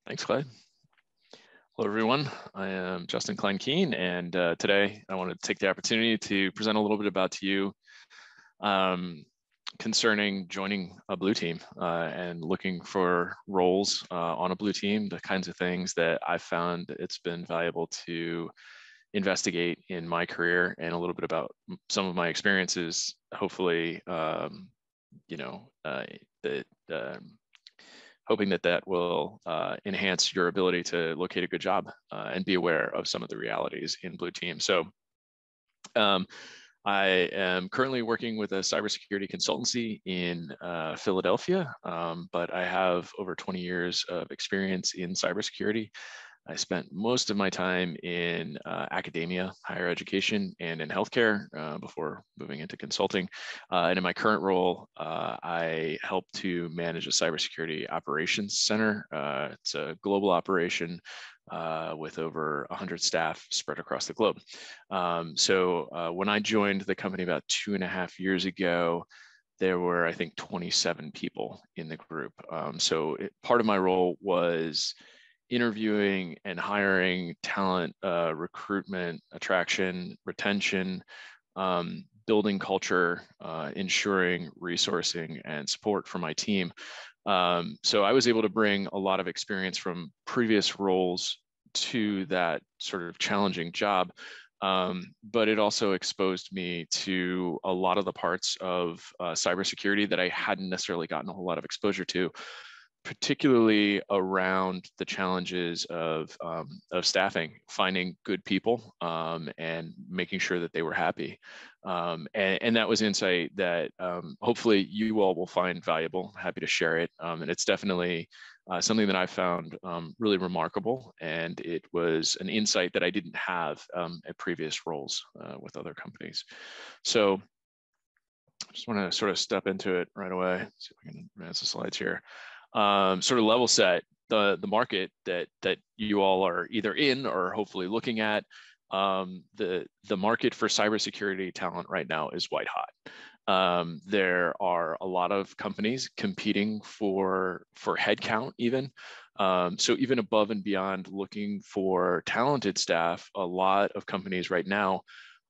Thanks, Klein. Hello, everyone. I am Justin Klein Keane, and today I want to take the opportunity to present a little bit about to you concerning joining a blue team and looking for roles on a blue team, the kinds of things that I've found it's been valuable to investigate in my career, and a little bit about some of my experiences, hopefully, hoping that will enhance your ability to locate a good job and be aware of some of the realities in blue team. So I am currently working with a cybersecurity consultancy in Philadelphia, but I have over 20 years of experience in cybersecurity. I spent most of my time in academia, higher education, and in healthcare before moving into consulting. And in my current role, I help to manage a cybersecurity operations center. It's a global operation with over 100 staff spread across the globe. So when I joined the company about 2.5 years ago, there were, I think, 27 people in the group. Part of my role was interviewing and hiring talent, recruitment, attraction, retention, building culture, ensuring resourcing and support for my team. So I was able to bring a lot of experience from previous roles to that sort of challenging job. But it also exposed me to a lot of the parts of cybersecurity that I hadn't necessarily gotten a whole lot of exposure to, particularly around the challenges of staffing, finding good people, and making sure that they were happy. And that was insight that hopefully you all will find valuable. Happy to share it. And it's definitely something that I found really remarkable. And it was an insight that I didn't have at previous roles with other companies. So I just want to sort of step into it right away. See if I can advance the slides here. Sort of level set the market that you all are either in or hopefully looking at. The market for cybersecurity talent right now is white hot. There are a lot of companies competing for headcount even. So even above and beyond looking for talented staff, a lot of companies right now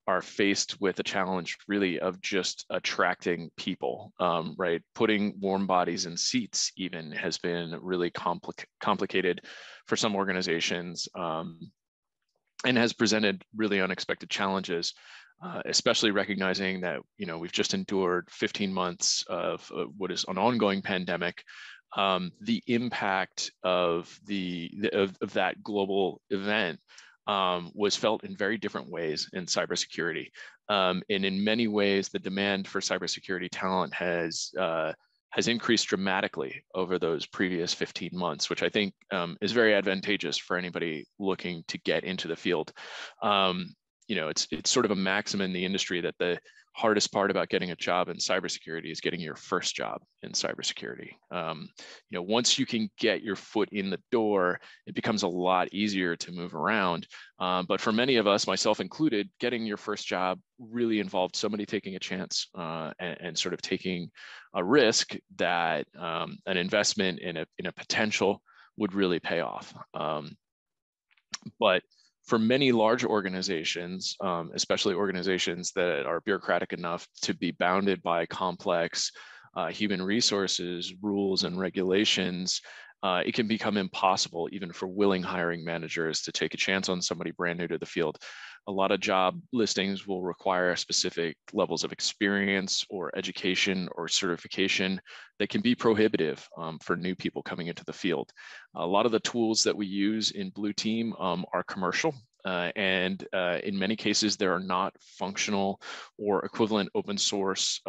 are faced with a challenge really of just attracting people, right? Putting warm bodies in seats even has been really complicated for some organizations, and has presented really unexpected challenges, especially recognizing that, we've just endured 15 months of what is an ongoing pandemic. The impact of that global event was felt in very different ways in cybersecurity. And in many ways, the demand for cybersecurity talent has increased dramatically over those previous 15 months, which I think is very advantageous for anybody looking to get into the field. It's sort of a maxim in the industry that the hardest part about getting a job in cybersecurity is getting your first job in cybersecurity. Once you can get your foot in the door, it becomes a lot easier to move around. But for many of us, myself included, getting your first job really involved somebody taking a chance and sort of taking a risk that an investment in a potential would really pay off. But for many large organizations, especially organizations that are bureaucratic enough to be bounded by complex human resources, rules, and regulations, it can become impossible even for willing hiring managers to take a chance on somebody brand new to the field. A lot of job listings will require specific levels of experience or education or certification that can be prohibitive for new people coming into the field. A lot of the tools that we use in Blue Team are commercial. And in many cases, there are not functional or equivalent open source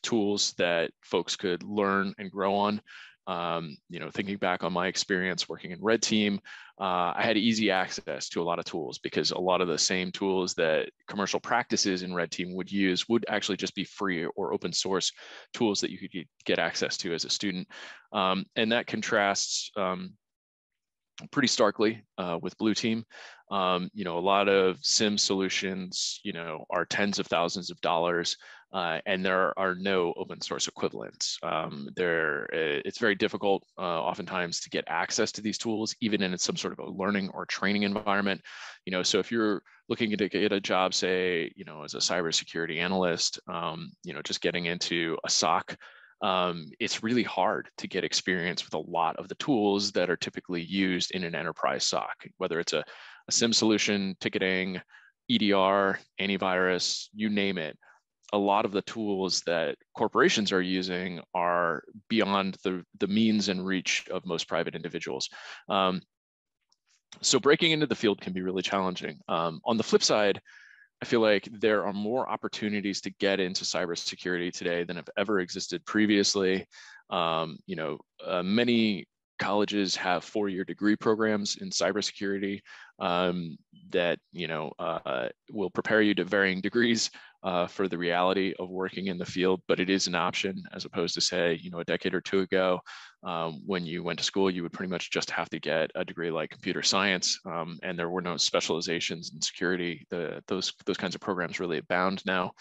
tools that folks could learn and grow on. Thinking back on my experience working in Red Team, I had easy access to a lot of tools because a lot of the same tools that commercial practices in Red Team would use would actually just be free or open source tools that you could get access to as a student. And that contrasts pretty starkly with Blue Team. You know, a lot of sim solutions, you know, are tens of thousands of dollars, and there are no open source equivalents. It's very difficult oftentimes to get access to these tools, even in some sort of a learning or training environment. You know, so if you're looking to get a job, say, you know, as a cybersecurity analyst, you know, just getting into a SOC, it's really hard to get experience with a lot of the tools that are typically used in an enterprise SOC, whether it's a SIM solution, ticketing, EDR, antivirus, you name it. A lot of the tools that corporations are using are beyond the means and reach of most private individuals. So breaking into the field can be really challenging. On the flip side, I feel like there are more opportunities to get into cybersecurity today than have ever existed previously. You know, many colleges have four-year degree programs in cybersecurity that, you know, will prepare you to varying degrees for the reality of working in the field, but it is an option as opposed to, say, you know, a decade or two ago, when you went to school, you would pretty much just have to get a degree like computer science, and there were no specializations in security. Those kinds of programs really abound now.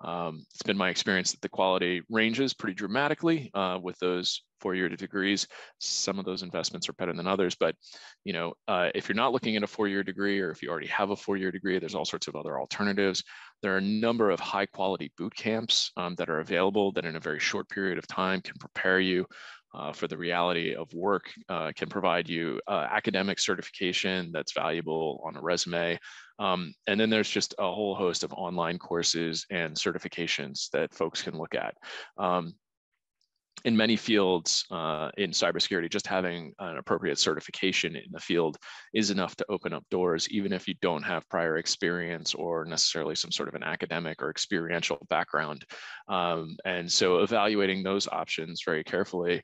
It's been my experience that the quality ranges pretty dramatically with those four-year degrees. Some of those investments are better than others, but you know, if you're not looking at a four-year degree, or if you already have a four-year degree, there's all sorts of other alternatives. There are a number of high-quality boot camps that are available that in a very short period of time can prepare you for the reality of work, can provide you academic certification that's valuable on a resume. And then there's just a whole host of online courses and certifications that folks can look at. In many fields in cybersecurity, just having an appropriate certification in the field is enough to open up doors, even if you don't have prior experience or necessarily some sort of an academic or experiential background. And so evaluating those options very carefully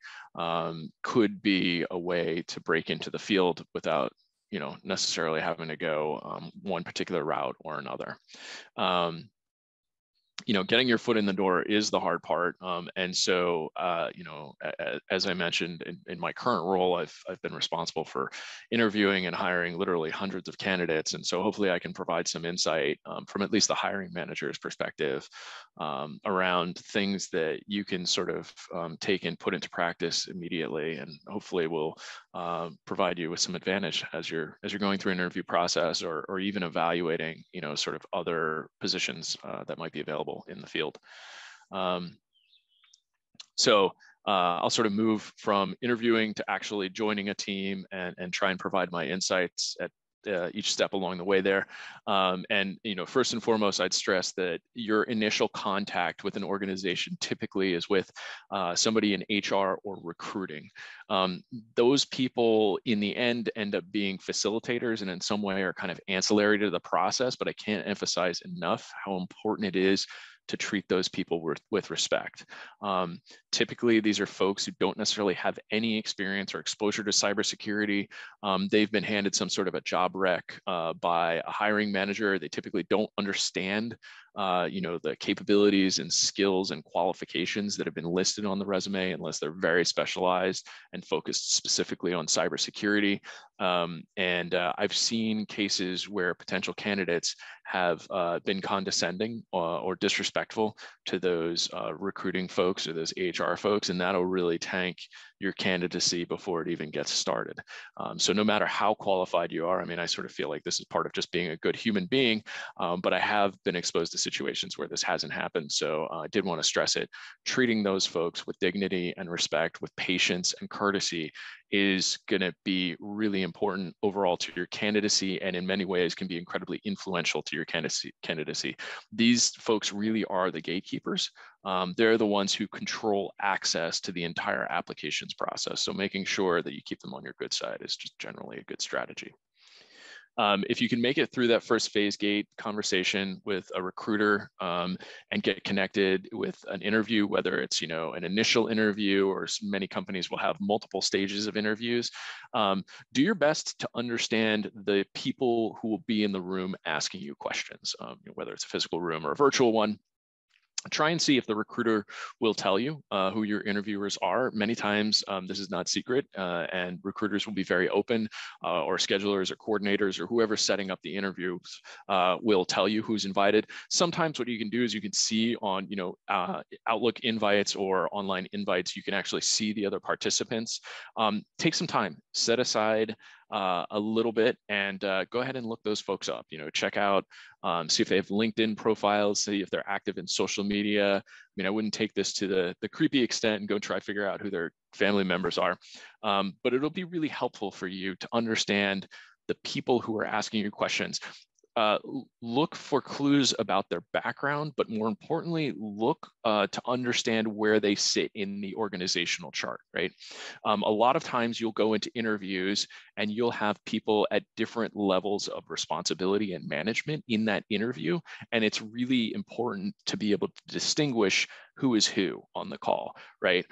could be a way to break into the field without, you know, necessarily having to go one particular route or another. You know, getting your foot in the door is the hard part. And so, you know, as I mentioned, in my current role, I've been responsible for interviewing and hiring literally hundreds of candidates. And so hopefully I can provide some insight from at least the hiring manager's perspective around things that you can sort of take and put into practice immediately, and hopefully will provide you with some advantage as you're going through an interview process, or even evaluating, you know, sort of other positions that might be available in the field. So I'll sort of move from interviewing to actually joining a team and try and provide my insights at each step along the way there. And, you know, first and foremost, I'd stress that your initial contact with an organization typically is with somebody in HR or recruiting. Those people in the end up being facilitators and in some way are kind of ancillary to the process, but I can't emphasize enough how important it is to treat those people with respect. Typically, these are folks who don't necessarily have any experience or exposure to cybersecurity. They've been handed some sort of a job rec by a hiring manager. They typically don't understand you know, the capabilities and skills and qualifications that have been listed on the resume unless they're very specialized and focused specifically on cybersecurity. And I've seen cases where potential candidates have been condescending or disrespectful to those recruiting folks or those HR folks, and that'll really tank your candidacy before it even gets started. So no matter how qualified you are, I mean, I sort of feel like this is part of just being a good human being, but I have been exposed to situations where this hasn't happened. So I did want to stress it. Treating those folks with dignity and respect, with patience and courtesy, is going to be really important overall to your candidacy, and in many ways can be incredibly influential to your candidacy. These folks really are the gatekeepers. They're the ones who control access to the entire applications process. So making sure that you keep them on your good side is just generally a good strategy. If you can make it through that first phase gate conversation with a recruiter and get connected with an interview, whether it's, you know, an initial interview, or many companies will have multiple stages of interviews, do your best to understand the people who will be in the room asking you questions, you know, whether it's a physical room or a virtual one. try and see if the recruiter will tell you who your interviewers are. Many times, this is not secret, and recruiters will be very open, or schedulers or coordinators or whoever's setting up the interviews will tell you who's invited. Sometimes what you can do is you can see on, Outlook invites or online invites, you can actually see the other participants. Take some time, set aside a little bit, and go ahead and look those folks up. Check out, see if they have LinkedIn profiles, see if they're active in social media. I mean, I wouldn't take this to the creepy extent and go try to figure out who their family members are, but it'll be really helpful for you to understand the people who are asking you questions. Look for clues about their background, but more importantly, look to understand where they sit in the organizational chart, right? A lot of times you'll go into interviews and you'll have people at different levels of responsibility and management in that interview. And it's really important to be able to distinguish who is who on the call, right?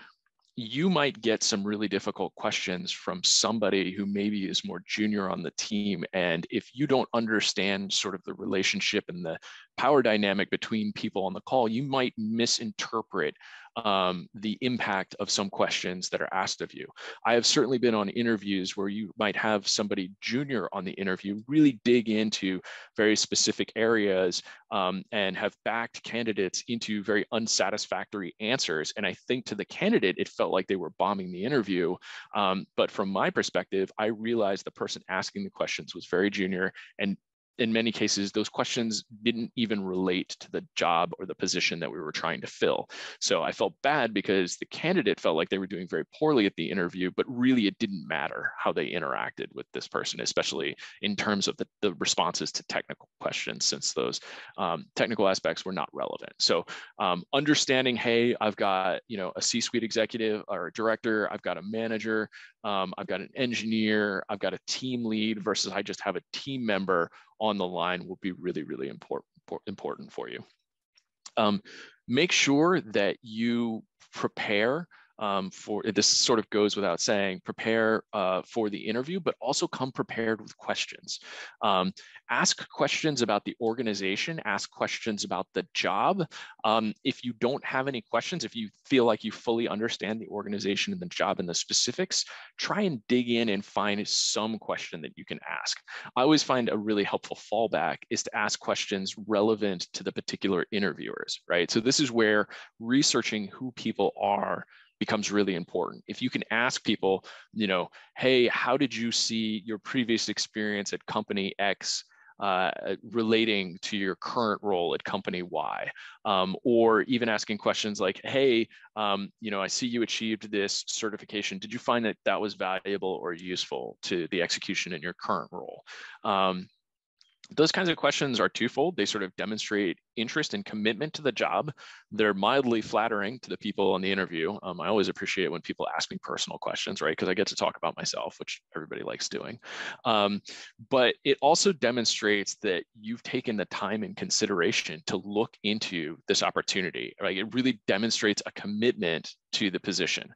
You might get some really difficult questions from somebody who maybe is more junior on the team. And if you don't understand sort of the relationship and the power dynamic between people on the call, you might misinterpret the impact of some questions that are asked of you. I have certainly been on interviews where you might have somebody junior on the interview really dig into very specific areas and have backed candidates into very unsatisfactory answers. And I think to the candidate, it felt like they were bombing the interview. But from my perspective, I realized the person asking the questions was very junior, and in many cases, those questions didn't even relate to the job or the position that we were trying to fill. So I felt bad because the candidate felt like they were doing very poorly at the interview, but really it didn't matter how they interacted with this person, especially in terms of the responses to technical questions, since those technical aspects were not relevant. So understanding, hey, I've got a C-suite executive or a director, I've got a manager, I've got an engineer, I've got a team lead versus I just have a team member on the line will be really, really important for you. Make sure that you prepare for, this sort of goes without saying, prepare for the interview, but also come prepared with questions. Ask questions about the organization, ask questions about the job. If you don't have any questions, if you feel like you fully understand the organization and the job and the specifics, try and dig in and find some question that you can ask. I always find a really helpful fallback is to ask questions relevant to the particular interviewers, right? So this is where researching who people are becomes really important. If you can ask people, hey, how did you see your previous experience at company X relating to your current role at company Y? Or even asking questions like, hey, I see you achieved this certification. Did you find that that was valuable or useful to the execution in your current role? Those kinds of questions are twofold. They sort of demonstrate interest and commitment to the job. They're mildly flattering to the people on the interview. I always appreciate when people ask me personal questions, right? Because I get to talk about myself, which everybody likes doing. But it also demonstrates that you've taken the time and consideration to look into this opportunity, right? It really demonstrates a commitment to the position.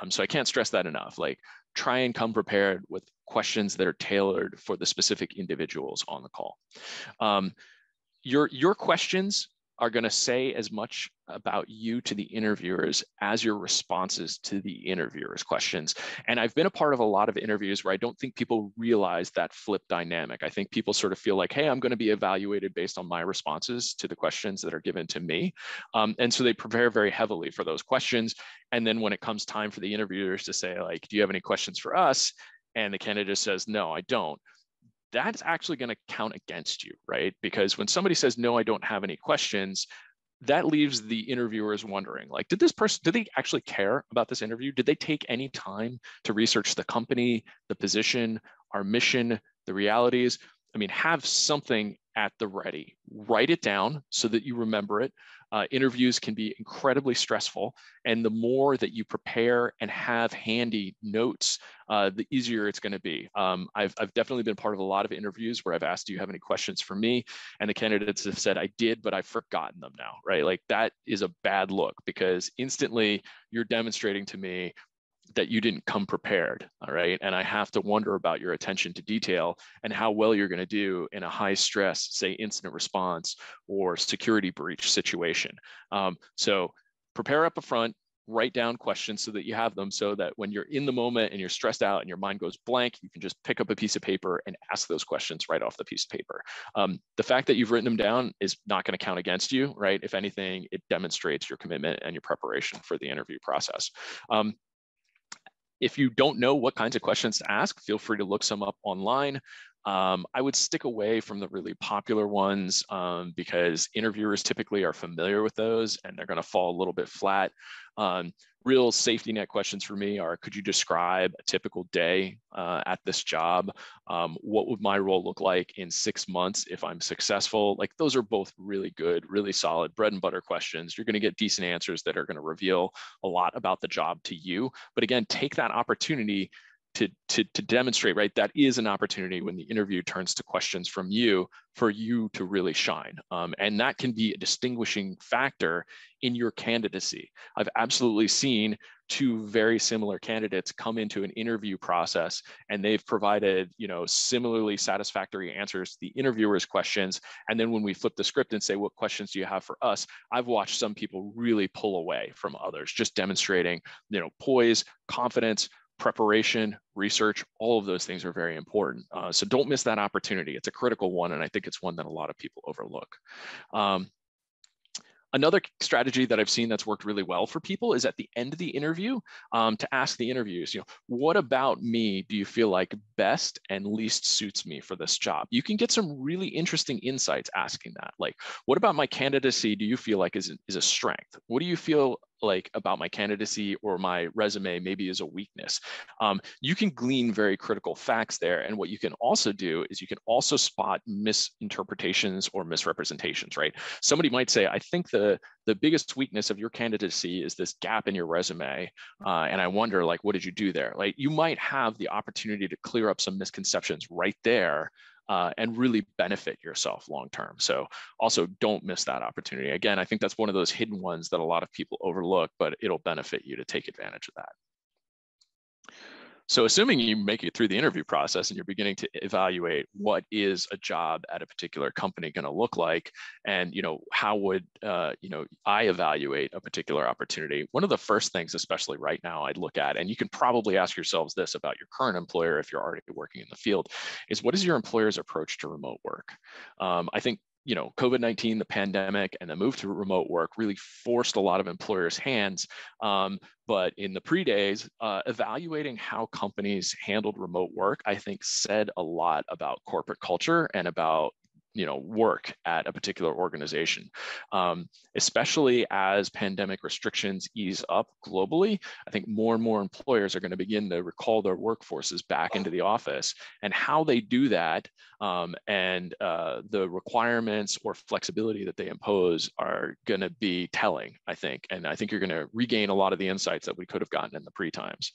So I can't stress that enough. Like, try and come prepared with questions that are tailored for the specific individuals on the call. Your questions are going to say as much about you to the interviewers as your responses to the interviewers' questions. And I've been a part of a lot of interviews where I don't think people realize that flip dynamic. I think people sort of feel like, hey, I'm going to be evaluated based on my responses to the questions that are given to me. And so they prepare very heavily for those questions. And then when it comes time for the interviewers to say, like, do you have any questions for us? And the candidate says, no, I don't. That's actually going to count against you, right? Because when somebody says, no, I don't have any questions, that leaves the interviewers wondering, like, did they actually care about this interview? Did they take any time to research the company, the position, our mission, the realities? I mean, have something at the ready. Write it down so that you remember it. Interviews can be incredibly stressful, and the more that you prepare and have handy notes, the easier it's going to be. I've definitely been part of a lot of interviews where I've asked, do you have any questions for me? And the candidates have said, I did, but I've forgotten them now, right? Like, that is a bad look, because instantly you're demonstrating to me that you didn't come prepared, all right? And I have to wonder about your attention to detail and how well you're going to do in a high stress, say, incident response or security breach situation. So prepare up front, write down questions so that you have them, so that when you're in the moment and you're stressed out and your mind goes blank, you can just pick up a piece of paper and ask those questions right off the piece of paper. The fact that you've written them down is not going to count against you, right? If anything, it demonstrates your commitment and your preparation for the interview process. If you don't know what kinds of questions to ask, feel free to look some up online. I would stick away from the really popular ones because interviewers typically are familiar with those and they're going to fall a little bit flat. Real safety net questions for me are, could you describe a typical day at this job? What would my role look like in 6 months if I'm successful? Like, those are both really good, really solid bread and butter questions. You're going to get decent answers that are going to reveal a lot about the job to you. But again, take that opportunity to demonstrate, right? That is an opportunity when the interview turns to questions from you for you to really shine. And that can be a distinguishing factor in your candidacy. I've absolutely seen two very similar candidates come into an interview process and they've provided, similarly satisfactory answers to the interviewer's questions. And then when we flip the script and say, what questions do you have for us? I've watched some people really pull away from others, just demonstrating, poise, confidence, preparation, research, all of those things are very important. So don't miss that opportunity. It's a critical one, and I think it's one that a lot of people overlook. Another strategy that I've seen that's worked really well for people is at the end of the interview to ask the interviews, what about me do you feel like best and least suits me for this job? You can get some really interesting insights asking that. Like, what about my candidacy do you feel like is a strength? What do you feel like about my candidacy or my resume maybe is a weakness? You can glean very critical facts there. And what you can also do is you can also spot misinterpretations or misrepresentations, right? Somebody might say, I think the biggest weakness of your candidacy is this gap in your resume. And I wonder, like, what did you do there? Like, you might have the opportunity to clear up some misconceptions right there and really benefit yourself long-term. So also don't miss that opportunity. Again, I think that's one of those hidden ones that a lot of people overlook, but it'll benefit you to take advantage of that. So assuming you make it through the interview process and you're beginning to evaluate what is a job at a particular company going to look like, and how would I evaluate a particular opportunity? One of the first things, especially right now, I'd look at, and you can probably ask yourselves this about your current employer if you're already working in the field, is what is your employer's approach to remote work? I think COVID-19, the pandemic, and the move to remote work really forced a lot of employers' hands. But in the pre-days, evaluating how companies handled remote work, I think said a lot about corporate culture and about work at a particular organization, especially as pandemic restrictions ease up globally. I think more and more employers are going to begin to recall their workforces back into the office, and how they do that and the requirements or flexibility that they impose are going to be telling, I think. And I think you're going to regain a lot of the insights that we could have gotten in the pre-times.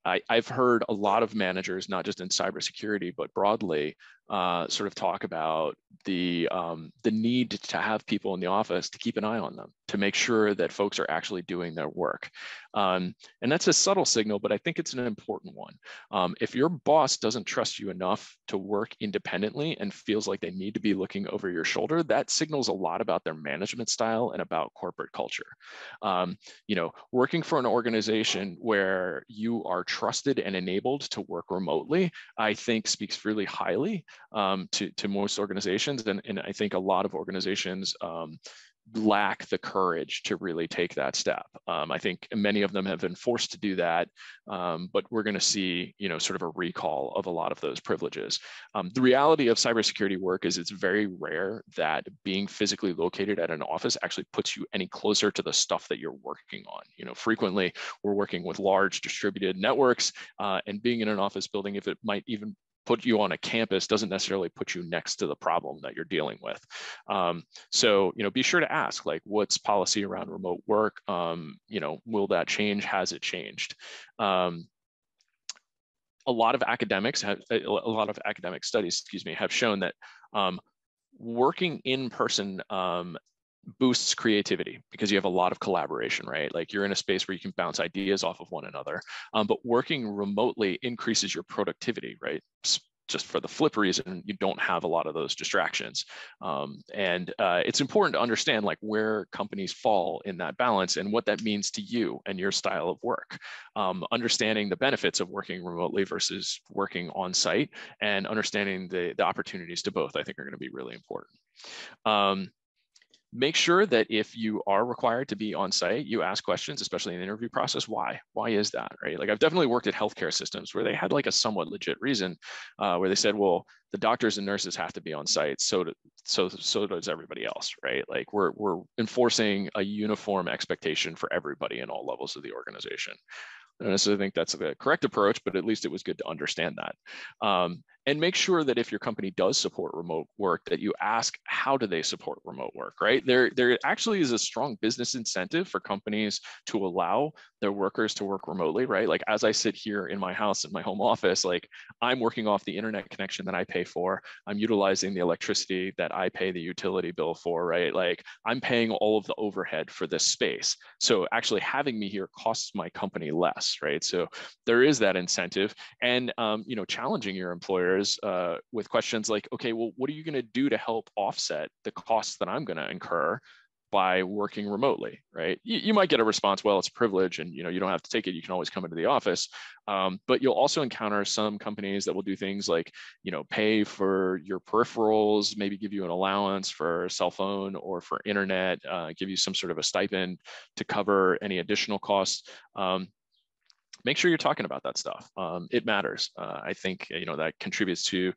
I've heard a lot of managers, not just in cybersecurity, but broadly, sort of talk about the need to have people in the office to keep an eye on them, to make sure that folks are actually doing their work. And that's a subtle signal, but I think it's an important one. If your boss doesn't trust you enough to work independently and feels like they need to be looking over your shoulder, that signals a lot about their management style and about corporate culture. Working for an organization where you are trusted and enabled to work remotely, I think speaks really highly to most organizations. And I think a lot of organizations lack the courage to really take that step. I think many of them have been forced to do that, but we're going to see, sort of a recall of a lot of those privileges. The reality of cybersecurity work is it's very rare that being physically located at an office actually puts you any closer to the stuff that you're working on. Frequently we're working with large distributed networks, and being in an office building, if it might even put you on a campus, doesn't necessarily put you next to the problem that you're dealing with. So, be sure to ask, like, what's policy around remote work? Will that change? Has it changed? A lot of academic studies, have shown that working in person boosts creativity because you have a lot of collaboration, right? Like you're in a space where you can bounce ideas off of one another. But working remotely increases your productivity, right? Just for the flip reason, you don't have a lot of those distractions. And it's important to understand like where companies fall in that balance and what that means to you and your style of work. Understanding the benefits of working remotely versus working on site, and understanding the opportunities to both, I think, are going to be really important. Make sure that if you are required to be on site, you ask questions, especially in the interview process. Why? Why is that, right? Like I've definitely worked at healthcare systems where they had like a somewhat legit reason, where they said, well, the doctors and nurses have to be on site, so does everybody else, right? Like we're enforcing a uniform expectation for everybody in all levels of the organization. I don't necessarily think that's the correct approach, but at least it was good to understand that. And make sure that if your company does support remote work, that you ask, how do they support remote work, right? There actually is a strong business incentive for companies to allow their workers to work remotely, right? Like as I sit here in my house, in my home office, like I'm working off the internet connection that I pay for. I'm utilizing the electricity that I pay the utility bill for, right? Like I'm paying all of the overhead for this space. So actually having me here costs my company less, right? So there is that incentive. And challenging your employers with questions like, okay, well, what are you going to do to help offset the costs that I'm going to incur by working remotely, right? You might get a response, well, it's a privilege and you don't have to take it. You can always come into the office. But you'll also encounter some companies that will do things like, pay for your peripherals, maybe give you an allowance for cell phone or for internet, give you some sort of a stipend to cover any additional costs. Make sure you're talking about that stuff. It matters. I think that contributes to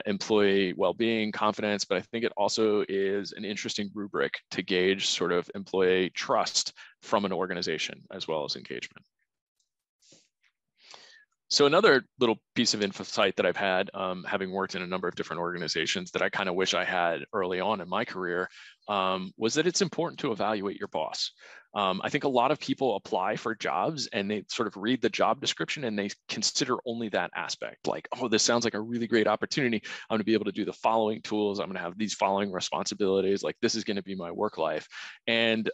employee well-being, confidence, but I think it also is an interesting rubric to gauge sort of employee trust from an organization as well as engagement. So another little piece of insight that I've had, having worked in a number of different organizations that I kind of wish I had early on in my career, was that it's important to evaluate your boss. I think a lot of people apply for jobs and they sort of read the job description and they consider only that aspect. Like, oh, this sounds like a really great opportunity. I'm going to be able to do the following tools. I'm going to have these following responsibilities. Like this is going to be my work life. And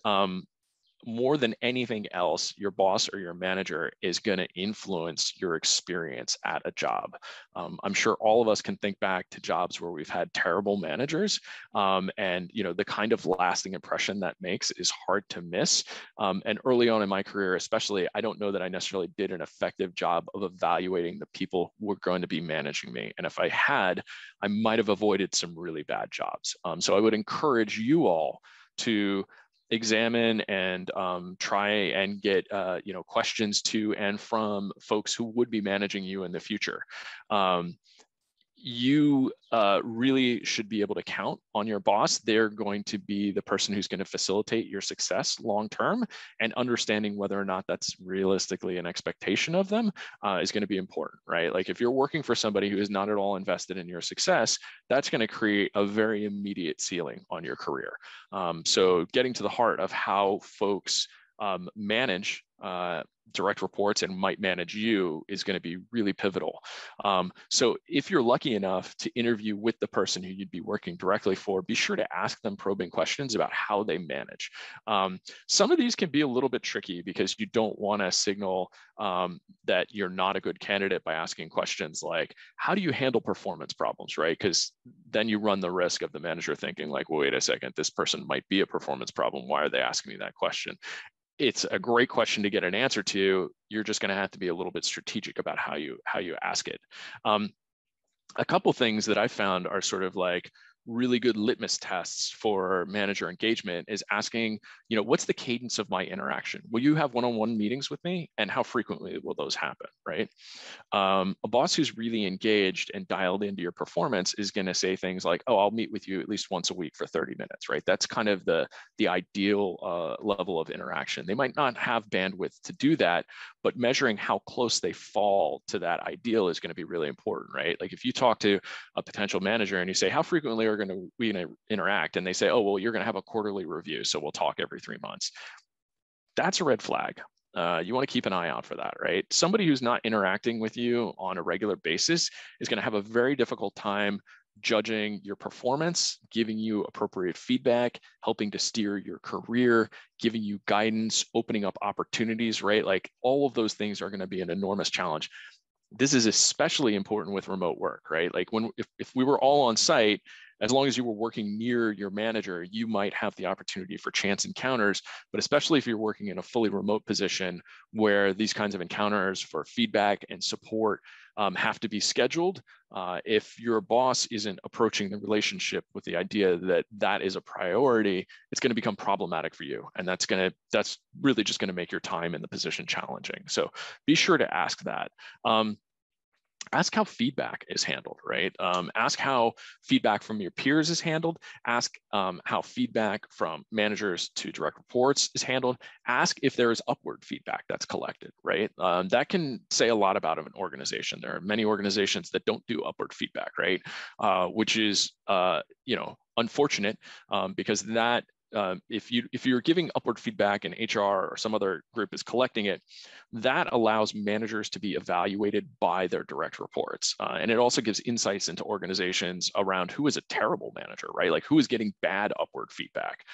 more than anything else, your boss or your manager is going to influence your experience at a job. I'm sure all of us can think back to jobs where we've had terrible managers, and the kind of lasting impression that makes is hard to miss. And early on in my career, especially, I don't know that I necessarily did an effective job of evaluating the people who were going to be managing me. And if I had, I might have avoided some really bad jobs. So I would encourage you all to examine and try and get questions to and from folks who would be managing you in the future. You really should be able to count on your boss. They're going to be the person who's going to facilitate your success long term, and understanding whether or not that's realistically an expectation of them is going to be important, right? Like if you're working for somebody who is not at all invested in your success, that's going to create a very immediate ceiling on your career. So getting to the heart of how folks manage direct reports and might manage you is going to be really pivotal. So if you're lucky enough to interview with the person who you'd be working directly for, be sure to ask them probing questions about how they manage. Some of these can be a little bit tricky because you don't want to signal that you're not a good candidate by asking questions like, how do you handle performance problems, right? Because then you run the risk of the manager thinking like, well, wait a second, this person might be a performance problem. Why are they asking me that question? It's a great question to get an answer to. You're just going to have to be a little bit strategic about how you ask it. A couple things that I found are sort of like really good litmus tests for manager engagement is asking, what's the cadence of my interaction? Will you have one-on-one meetings with me, and how frequently will those happen, right? A boss who's really engaged and dialed into your performance is going to say things like, oh, I'll meet with you at least once a week for 30 minutes, right? That's kind of the ideal level of interaction. They might not have bandwidth to do that, but measuring how close they fall to that ideal is going to be really important, right? Like if you talk to a potential manager and you say, how frequently are we going to interact? And they say, oh, well, you're going to have a quarterly review, so we'll talk every 3 months. That's a red flag. You want to keep an eye out for that, right? Somebody who's not interacting with you on a regular basis is going to have a very difficult time judging your performance, giving you appropriate feedback, helping to steer your career, giving you guidance, opening up opportunities, right? Like all of those things are going to be an enormous challenge. This is especially important with remote work, right? Like if we were all on site, as long as you were working near your manager, you might have the opportunity for chance encounters, but especially if you're working in a fully remote position where these kinds of encounters for feedback and support have to be scheduled. If your boss isn't approaching the relationship with the idea that that is a priority, it's going to become problematic for you. And that's really just going to make your time in the position challenging. So be sure to ask that. Ask how feedback is handled, right? Ask how feedback from your peers is handled. Ask how feedback from managers to direct reports is handled. Ask if there is upward feedback that's collected, right? That can say a lot about an organization. There are many organizations that don't do upward feedback, right? Which is, unfortunate because that if you're giving upward feedback and HR or some other group is collecting it, that allows managers to be evaluated by their direct reports. And it also gives insights into organizations around who is a terrible manager, right? Like who is getting bad upward feedback.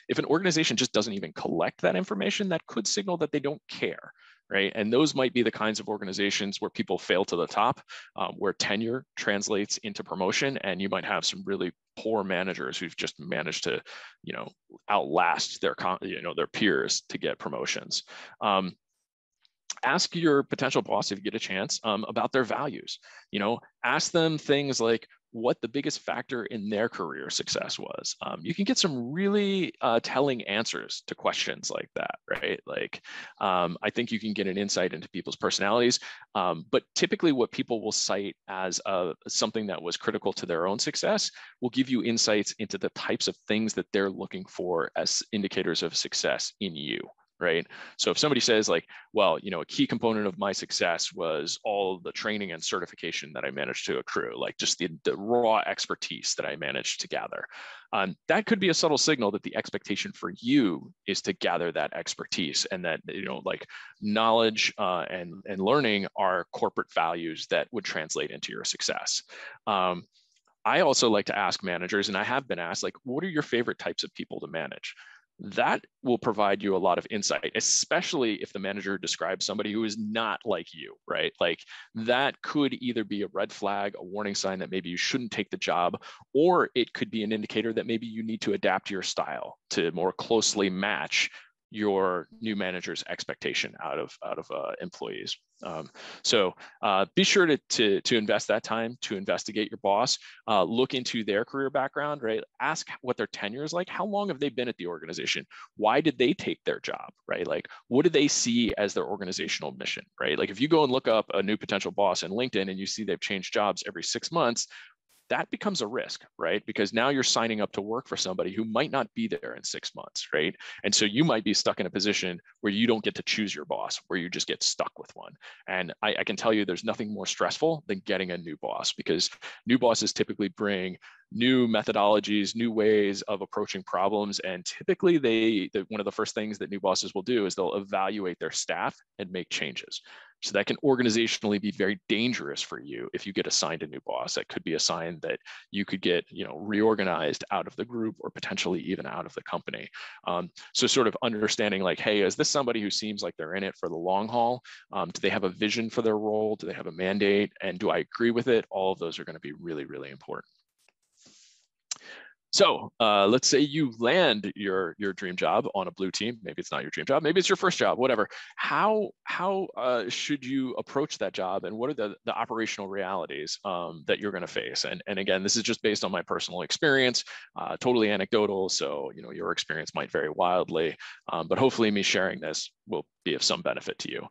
If an organization just doesn't even collect that information, that could signal that they don't care. Right. And those might be the kinds of organizations where people fail to the top, where tenure translates into promotion, and you might have some really poor managers who've just managed to, outlast their peers to get promotions. Ask your potential boss, if you get a chance, about their values. Ask them things like what the biggest factor in their career success was. You can get some really telling answers to questions like that, right? Like, I think you can get an insight into people's personalities, but typically what people will cite as something that was critical to their own success will give you insights into the types of things that they're looking for as indicators of success in you. Right. So if somebody says like, well, a key component of my success was all the training and certification that I managed to accrue, like just the raw expertise that I managed to gather. That could be a subtle signal that the expectation for you is to gather that expertise, and that, like knowledge and learning are corporate values that would translate into your success. I also like to ask managers, and I have been asked, like, what are your favorite types of people to manage? That will provide you a lot of insight, especially if the manager describes somebody who is not like you, right? Like that could either be a red flag, a warning sign that maybe you shouldn't take the job, or it could be an indicator that maybe you need to adapt your style to more closely match your new manager's expectation out of employees. So be sure to invest that time to investigate your boss, look into their career background, right? Ask what their tenure is like. How long have they been at the organization? Why did they take their job, right? Like, what do they see as their organizational mission, right? Like if you go and look up a new potential boss in LinkedIn and you see they've changed jobs every 6 months, that becomes a risk, right? Because now you're signing up to work for somebody who might not be there in 6 months, right? And so you might be stuck in a position where you don't get to choose your boss, where you just get stuck with one. And I can tell you there's nothing more stressful than getting a new boss, because new bosses typically bring new methodologies, new ways of approaching problems. And typically one of the first things that new bosses will do is they'll evaluate their staff and make changes. So that can organizationally be very dangerous for you if you get assigned a new boss. That could be a sign that you could get, reorganized out of the group or potentially even out of the company. So sort of understanding like, hey, is this somebody who seems like they're in it for the long haul? Do they have a vision for their role? Do they have a mandate? And do I agree with it? All of those are going to be really, really important. So let's say you land your dream job on a blue team. Maybe it's not your dream job. Maybe it's your first job, whatever. How should you approach that job? And what are the operational realities that you're going to face? And again, this is just based on my personal experience, totally anecdotal. So, your experience might vary wildly, but hopefully me sharing this will be of some benefit to you.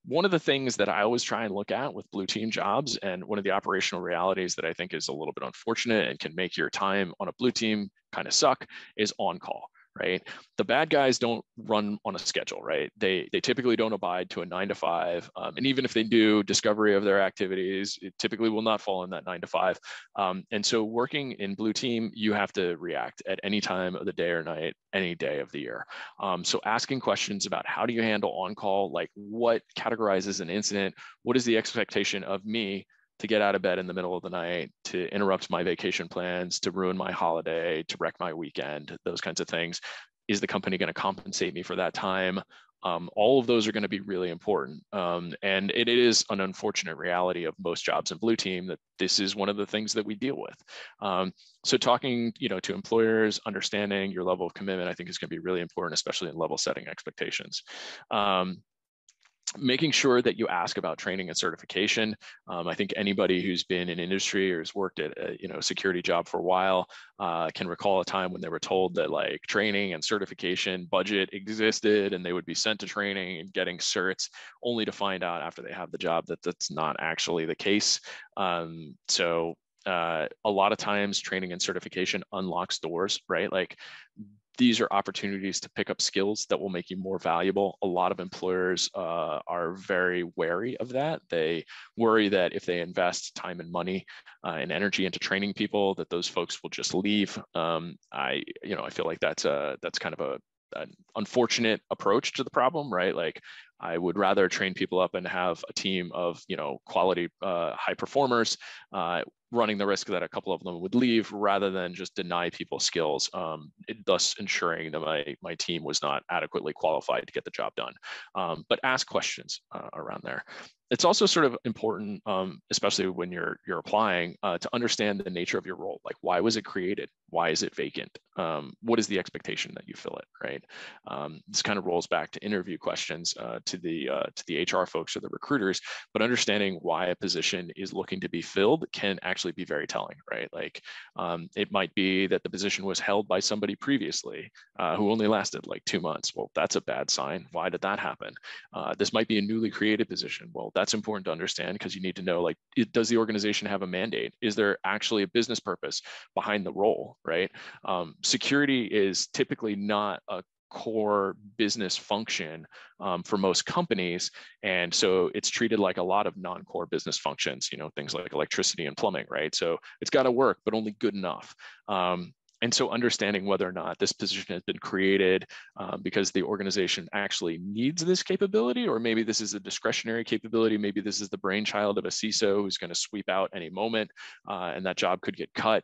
One of the things that I always try and look at with blue team jobs, and one of the operational realities that I think is a little bit unfortunate and can make your time on a blue team kind of suck, is on call. Right? The bad guys don't run on a schedule, right? They typically don't abide to a 9 to 5. And even if they do, discovery of their activities, it typically will not fall in that 9 to 5. And so working in blue team, you have to react at any time of the day or night, any day of the year. So asking questions about how do you handle on call, like what categorizes an incident? What is the expectation of me to get out of bed in the middle of the night, to interrupt my vacation plans, to ruin my holiday, to wreck my weekend, those kinds of things. Is the company going to compensate me for that time? All of those are going to be really important. And it is an unfortunate reality of most jobs in Blue Team that this is one of the things that we deal with. So talking, to employers, understanding your level of commitment, I think is going to be really important, especially in level setting expectations. Making sure that you ask about training and certification. I think anybody who's been in industry or has worked at a security job for a while can recall a time when they were told that like training and certification budget existed and they would be sent to training and getting certs, only to find out after they have the job that that's not actually the case. So a lot of times training and certification unlocks doors, right? Like these are opportunities to pick up skills that will make you more valuable. A lot of employers are very wary of that. They worry that if they invest time and money and energy into training people, that those folks will just leave. I feel like that's kind of an unfortunate approach to the problem, right? Like I would rather train people up and have a team of quality high performers running the risk that a couple of them would leave rather than just deny people skills, thus ensuring that my team was not adequately qualified to get the job done. But ask questions around there. It's also sort of important, especially when you're applying, to understand the nature of your role. Like, why was it created? Why is it vacant? What is the expectation that you fill it, right? This kind of rolls back to interview questions to the HR folks or the recruiters, but understanding why a position is looking to be filled can actually be very telling, right? Like it might be that the position was held by somebody previously who only lasted like 2 months. Well, that's a bad sign. Why did that happen? This might be a newly created position. Well, that's important to understand because you need to know, like, does the organization have a mandate? Is there actually a business purpose behind the role, right? Security is typically not a core business function for most companies. And so it's treated like a lot of non-core business functions, things like electricity and plumbing, right? So it's got to work, but only good enough. And so understanding whether or not this position has been created because the organization actually needs this capability, or maybe this is a discretionary capability, maybe this is the brainchild of a CISO who's going to sweep out any moment and that job could get cut,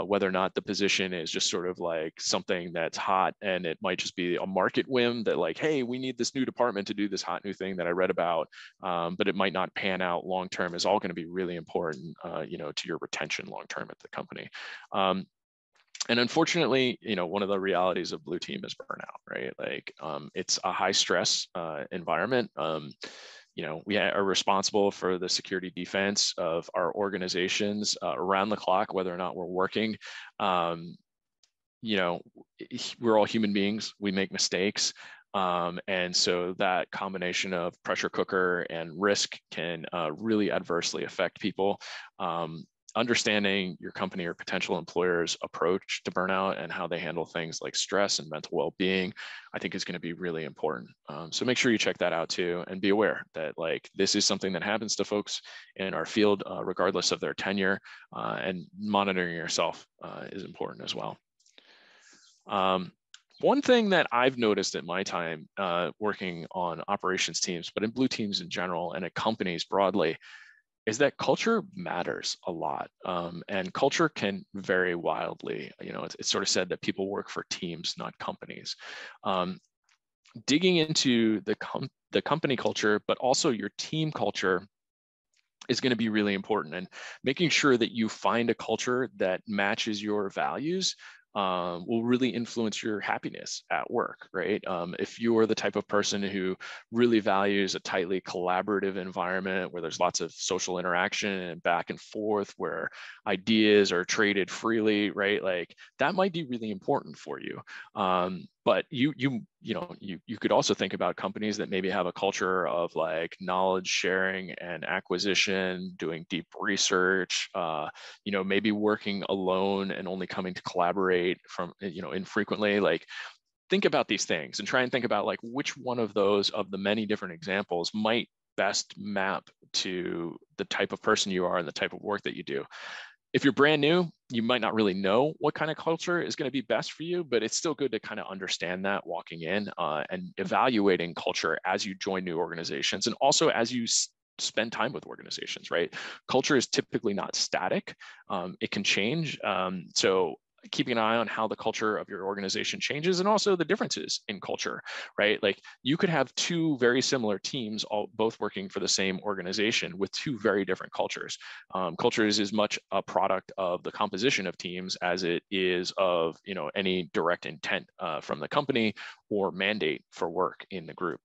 whether or not the position is just sort of like something that's hot and it might just be a market whim that like, hey, we need this new department to do this hot new thing that I read about, but it might not pan out long-term, is all going to be really important, to your retention long-term at the company. And unfortunately, one of the realities of Blue Team is burnout, right? Like it's a high stress environment. We are responsible for the security defense of our organizations around the clock, whether or not we're working. We're all human beings. We make mistakes. And so that combination of pressure cooker and risk can really adversely affect people. Understanding your company or potential employer's approach to burnout and how they handle things like stress and mental well-being, I think is going to be really important. So make sure you check that out too, and be aware that like this is something that happens to folks in our field, regardless of their tenure, and monitoring yourself is important as well. One thing that I've noticed at my time working on operations teams, but in Blue Teams in general and at companies broadly, is that culture matters a lot, and culture can vary wildly. It's sort of said that people work for teams, not companies. Digging into the company culture, but also your team culture is going to be really important, and making sure that you find a culture that matches your values will really influence your happiness at work, right? If you're the type of person who really values a tightly collaborative environment where there's lots of social interaction and back and forth, where ideas are traded freely, right? Like that might be really important for you. But you could also think about companies that maybe have a culture of like knowledge sharing and acquisition, doing deep research, maybe working alone and only coming to collaborate from, infrequently. Like think about these things and try and think about like which one of those of the many different examples might best map to the type of person you are and the type of work that you do. If you're brand new, you might not really know what kind of culture is going to be best for you, but it's still good to kind of understand that walking in and evaluating culture as you join new organizations, and also as you spend time with organizations, right? Culture is typically not static. It can change. So keeping an eye on how the culture of your organization changes, and also the differences in culture, right? Like you could have two very similar teams, all both working for the same organization with two very different cultures. Culture is as much a product of the composition of teams as it is of, you know, any direct intent from the company or mandate for work in the group.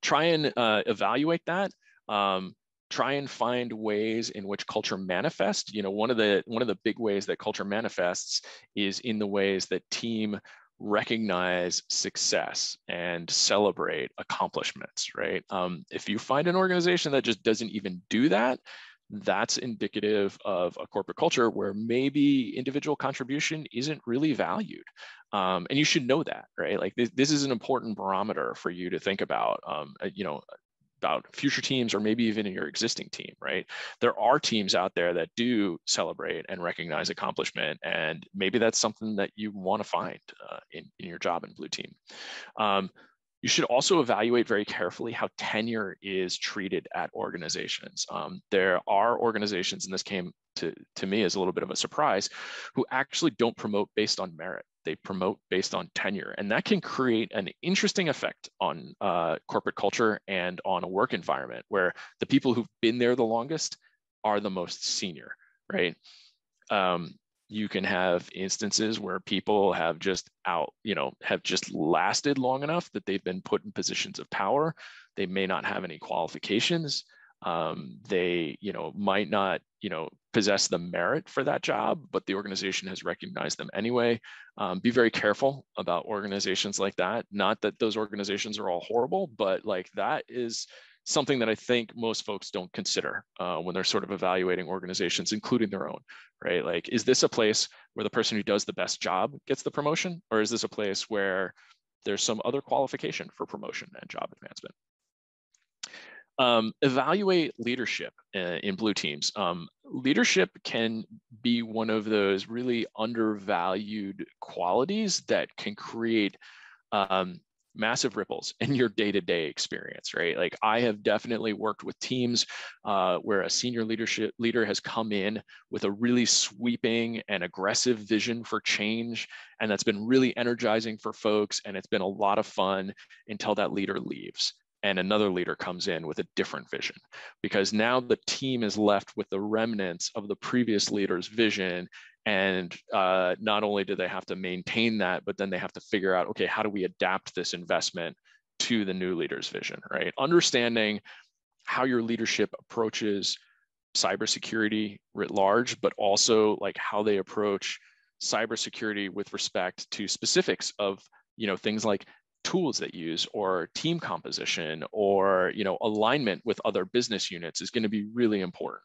Try and evaluate that. Try and find ways in which culture manifests. You know, one of the big ways that culture manifests is in the ways that team recognize success and celebrate accomplishments, right? If you find an organization that just doesn't even do that, that's indicative of a corporate culture where maybe individual contribution isn't really valued. And you should know that, right? Like this is an important barometer for you to think about, you know, about future teams or maybe even in your existing team, right? There are teams out there that do celebrate and recognize accomplishment, and maybe that's something that you want to find in your job in Blue Team. You should also evaluate very carefully how tenure is treated at organizations. There are organizations, and this came to me as a little bit of a surprise, who actually don't promote based on merit. They promote based on tenure. And that can create an interesting effect on corporate culture and on a work environment where the people who've been there the longest are the most senior, right? You can have instances where people have just have just lasted long enough that they've been put in positions of power. They may not have any qualifications. They, might not, possess the merit for that job, but the organization has recognized them anyway. Be very careful about organizations like that. Not that those organizations are all horrible, but like that is something that I think most folks don't consider when they're sort of evaluating organizations, including their own, right? Like, is this a place where the person who does the best job gets the promotion? Or is this a place where there's some other qualification for promotion and job advancement? Evaluate leadership in Blue Teams. Leadership can be one of those really undervalued qualities that can create massive ripples in your day-to-day experience, right? Like I have definitely worked with teams where a senior leader has come in with a really sweeping and aggressive vision for change, and that's been really energizing for folks, and it's been a lot of fun until that leader leaves and another leader comes in with a different vision, because now the team is left with the remnants of the previous leader's vision. And not only do they have to maintain that, but then they have to figure out, okay, how do we adapt this investment to the new leader's vision, right? Understanding how your leadership approaches cybersecurity writ large, but also like how they approach cybersecurity with respect to specifics of, things like tools that use or team composition or alignment with other business units is going to be really important.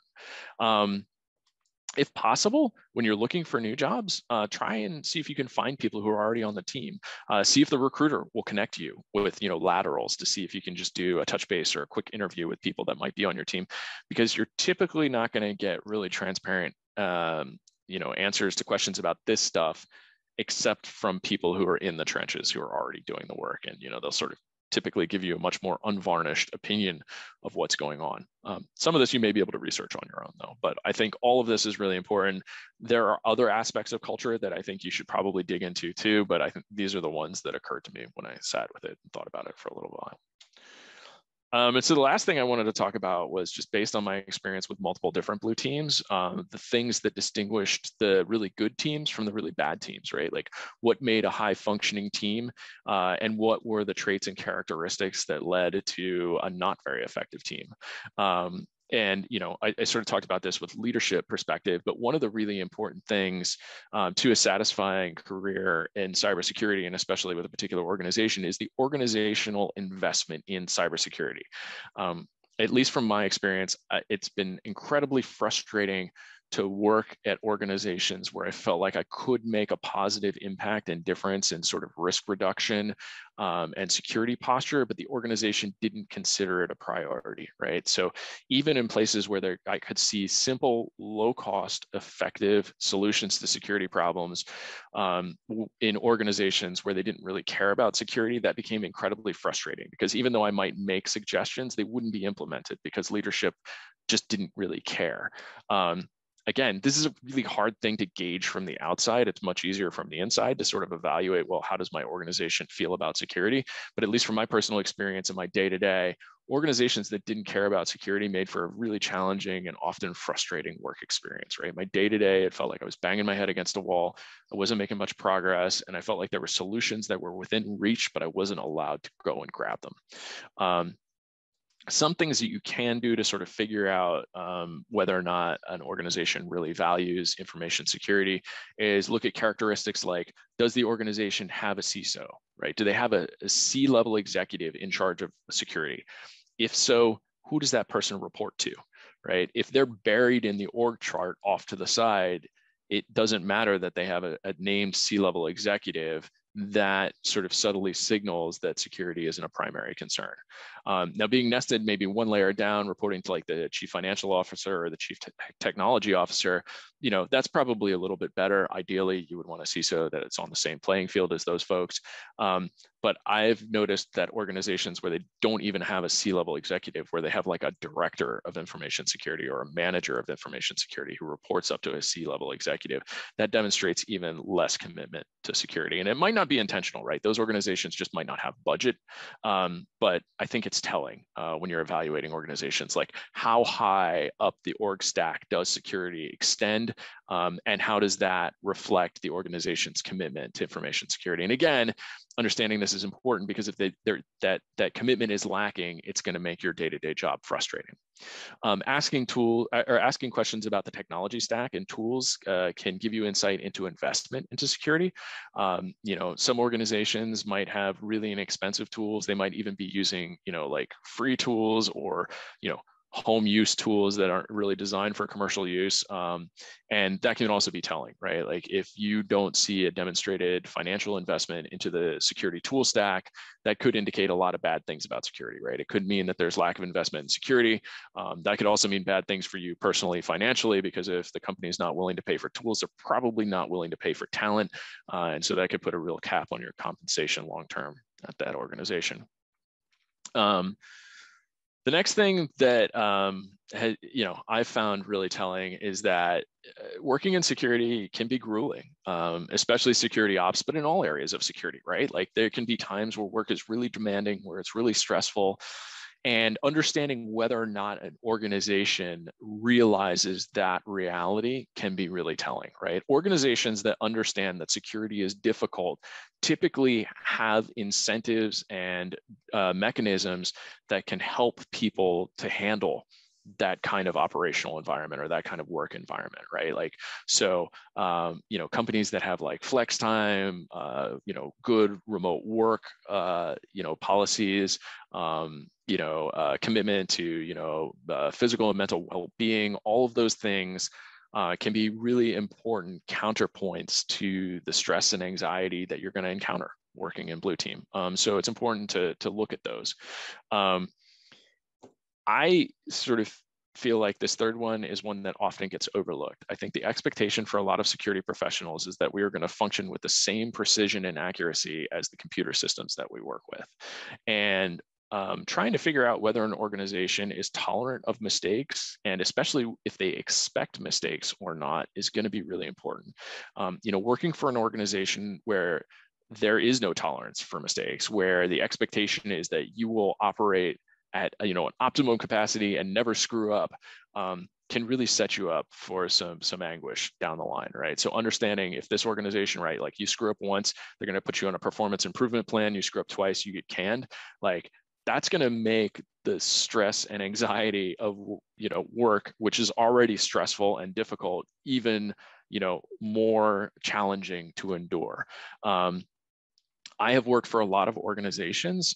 If possible, when you're looking for new jobs, try and see if you can find people who are already on the team. See if the recruiter will connect you with laterals to see if you can just do a touch base or a quick interview with people that might be on your team, because you're typically not going to get really transparent answers to questions about this stuff except from people who are in the trenches, who are already doing the work. And, they'll sort of typically give you a much more unvarnished opinion of what's going on. Some of this you may be able to research on your own though, but I think all of this is really important. There are other aspects of culture that I think you should probably dig into too, but I think these are the ones that occurred to me when I sat with it and thought about it for a little while. And so the last thing I wanted to talk about was just based on my experience with multiple different Blue Teams, the things that distinguished the really good teams from the really bad teams, right? Like what made a high functioning team and what were the traits and characteristics that led to a not very effective team. And, I sort of talked about this with leadership perspective, but one of the really important things to a satisfying career in cybersecurity, and especially with a particular organization, is the organizational investment in cybersecurity. At least from my experience, it's been incredibly frustrating to work at organizations where I felt like I could make a positive impact and difference in sort of risk reduction and security posture, but the organization didn't consider it a priority, right? So even in places where I could see simple, low-cost, effective solutions to security problems in organizations where they didn't really care about security, that became incredibly frustrating, because even though I might make suggestions, they wouldn't be implemented because leadership just didn't really care. Again, this is a really hard thing to gauge from the outside. It's much easier from the inside to sort of evaluate, well, how does my organization feel about security? But at least from my personal experience in my day-to-day, organizations that didn't care about security made for a really challenging and often frustrating work experience, right? My day-to-day, it felt like I was banging my head against a wall. I wasn't making much progress, and I felt like there were solutions that were within reach, but I wasn't allowed to go and grab them. Some things that you can do to sort of figure out whether or not an organization really values information security is look at characteristics like, does the organization have a CISO, right? Do they have a C-level executive in charge of security? If so, who does that person report to, right? If they're buried in the org chart off to the side, it doesn't matter that they have a named C-level executive. That sort of subtly signals that security isn't a primary concern. Now, being nested maybe one layer down, reporting to like the chief financial officer or the chief technology officer, that's probably a little bit better. Ideally, you would want to see so that it's on the same playing field as those folks. But I've noticed that organizations where they don't even have a C-level executive, where they have like a director of information security or a manager of information security who reports up to a C-level executive, that demonstrates even less commitment to security. And it might not be intentional, right? Those organizations just might not have budget. But I think it's telling when you're evaluating organizations, like how high up the org stack does security extend, and how does that reflect the organization's commitment to information security? And again, understanding this is important, because if that commitment is lacking, it's going to make your day-to-day job frustrating. Asking questions about the technology stack and tools can give you insight into investment into security. Some organizations might have really inexpensive tools. They might even be using, like free tools or, home use tools that aren't really designed for commercial use. And that can also be telling, right? Like if you don't see a demonstrated financial investment into the security tool stack, that could indicate a lot of bad things about security, right? It could mean that there's lack of investment in security. That could also mean bad things for you personally, financially, because if the company is not willing to pay for tools, they're probably not willing to pay for talent. And so that could put a real cap on your compensation long-term at that organization. The next thing that I found really telling is that working in security can be grueling, especially security ops, but in all areas of security, right? Like there can be times where work is really demanding, where it's really stressful, and understanding whether or not an organization realizes that reality can be really telling, right? Organizations that understand that security is difficult typically have incentives and mechanisms that can help people to handle that kind of operational environment or that kind of work environment, right? Like, so, companies that have like flex time, good remote work, policies, commitment to, physical and mental well-being, all of those things can be really important counterpoints to the stress and anxiety that you're going to encounter working in Blue Team. So it's important to look at those. I sort of feel like this third one is one that often gets overlooked. I think the expectation for a lot of security professionals is that we are going to function with the same precision and accuracy as the computer systems that we work with. And trying to figure out whether an organization is tolerant of mistakes, and especially if they expect mistakes or not, is going to be really important. Working for an organization where there is no tolerance for mistakes, where the expectation is that you will operate at an optimum capacity and never screw up, can really set you up for some anguish down the line, right? So understanding if this organization, right, like you screw up once, they're going to put you on a performance improvement plan. You screw up twice, you get canned. Like that's going to make the stress and anxiety of work, which is already stressful and difficult, even more challenging to endure. I have worked for a lot of organizations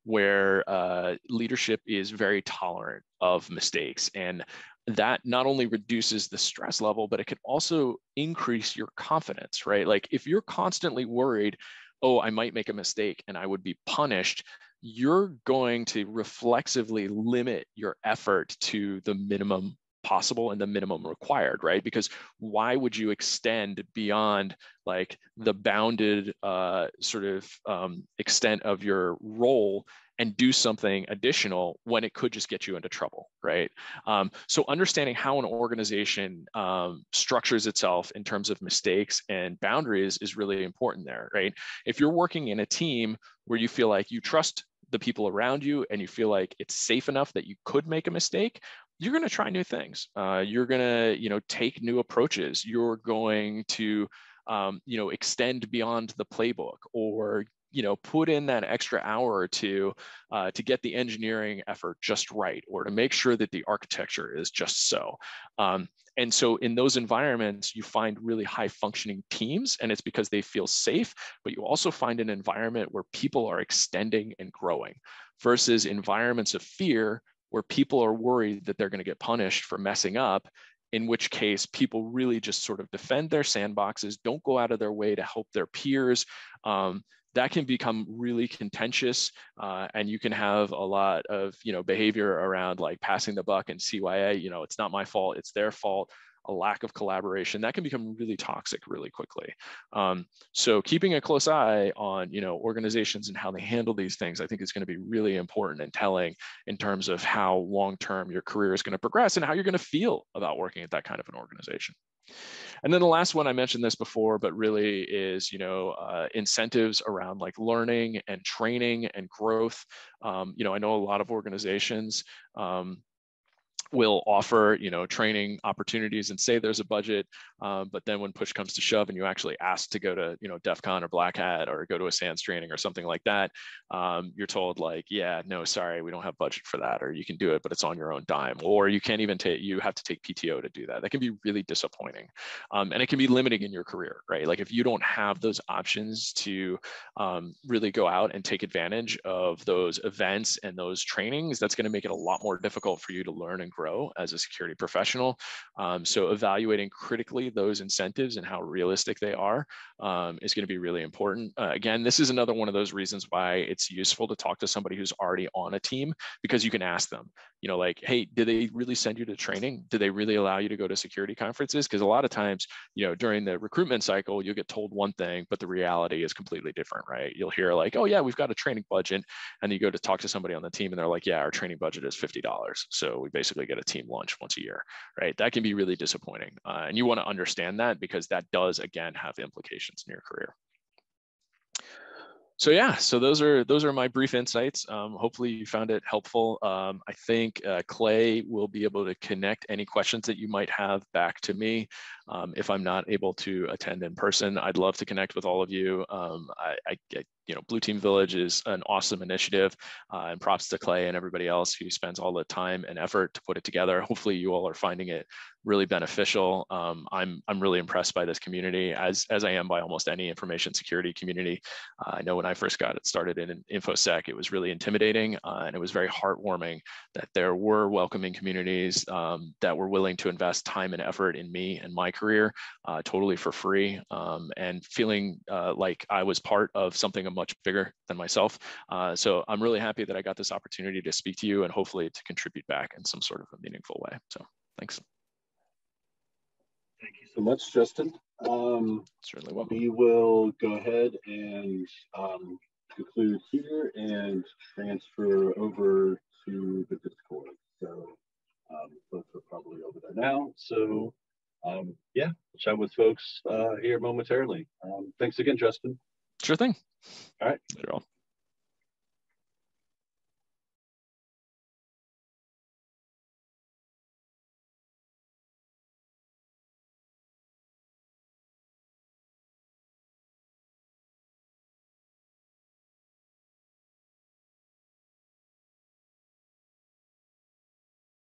where leadership is very tolerant of mistakes. And that not only reduces the stress level, but it can also increase your confidence, right? Like if you're constantly worried, oh, I might make a mistake and I would be punished, you're going to reflexively limit your effort to the minimum possible and the minimum required, right? Because why would you extend beyond like the bounded extent of your role and do something additional when it could just get you into trouble, right? So understanding how an organization structures itself in terms of mistakes and boundaries is really important there, right? If you're working in a team where you feel like you trust the people around you and you feel like it's safe enough that you could make a mistake, you're going to try new things. You're going to, take new approaches. You're going to, extend beyond the playbook, or put in that extra hour or two to get the engineering effort just right, or to make sure that the architecture is just so. And so in those environments, you find really high functioning teams, and it's because they feel safe, but you also find an environment where people are extending and growing, versus environments of fear where people are worried that they're going to get punished for messing up, in which case people really just sort of defend their sandboxes, don't go out of their way to help their peers. That can become really contentious, and you can have a lot of behavior around like passing the buck and CYA. It's not my fault, it's their fault. A lack of collaboration that can become really toxic really quickly. So keeping a close eye on organizations and how they handle these things, I think is going to be really important and telling in terms of how long-term your career is going to progress and how you're going to feel about working at that kind of an organization. And then the last one, I mentioned this before, but really is, incentives around like learning and training and growth. I know a lot of organizations will offer training opportunities and say there's a budget, but then when push comes to shove and you actually ask to go to DEF CON or Black Hat or go to a SANS training or something like that, you're told like, yeah, no, sorry, we don't have budget for that, or you can do it but it's on your own dime, or you can't even take, you have to take PTO to do that. That can be really disappointing, and it can be limiting in your career, right? Like if you don't have those options to really go out and take advantage of those events and those trainings, that's going to make it a lot more difficult for you to learn and grow as a security professional. So evaluating critically those incentives and how realistic they are is going to be really important. Again, this is another one of those reasons why it's useful to talk to somebody who's already on a team, because you can ask them, like, hey, did they really send you to training? Did they really allow you to go to security conferences? Because a lot of times, during the recruitment cycle, you'll get told one thing, but the reality is completely different, right? You'll hear like, oh yeah, we've got a training budget. And you go to talk to somebody on the team and they're like, yeah, our training budget is $50. So we basically get a team lunch once a year, right? That can be really disappointing. And you want to understand that, because that does, again, have implications in your career. So yeah, so those are my brief insights. Hopefully you found it helpful. I think Clay will be able to connect any questions that you might have back to me. If I'm not able to attend in person, I'd love to connect with all of you. Blue Team Village is an awesome initiative, and props to Clay and everybody else who spends all the time and effort to put it together. Hopefully you all are finding it really beneficial. I'm really impressed by this community, as I am by almost any information security community. I know when I first got it started in InfoSec, it was really intimidating, and it was very heartwarming that there were welcoming communities that were willing to invest time and effort in me and my career totally for free, and feeling like I was part of something much bigger than myself. So I'm really happy that I got this opportunity to speak to you and hopefully to contribute back in some sort of a meaningful way. So thanks. Thank you so much, Justin. Certainly welcome. We will go ahead and conclude here and transfer over to the Discord. So folks are probably over there now. So yeah, we'll chat with folks here momentarily. Thanks again, Justin. Sure thing. All right. Later on.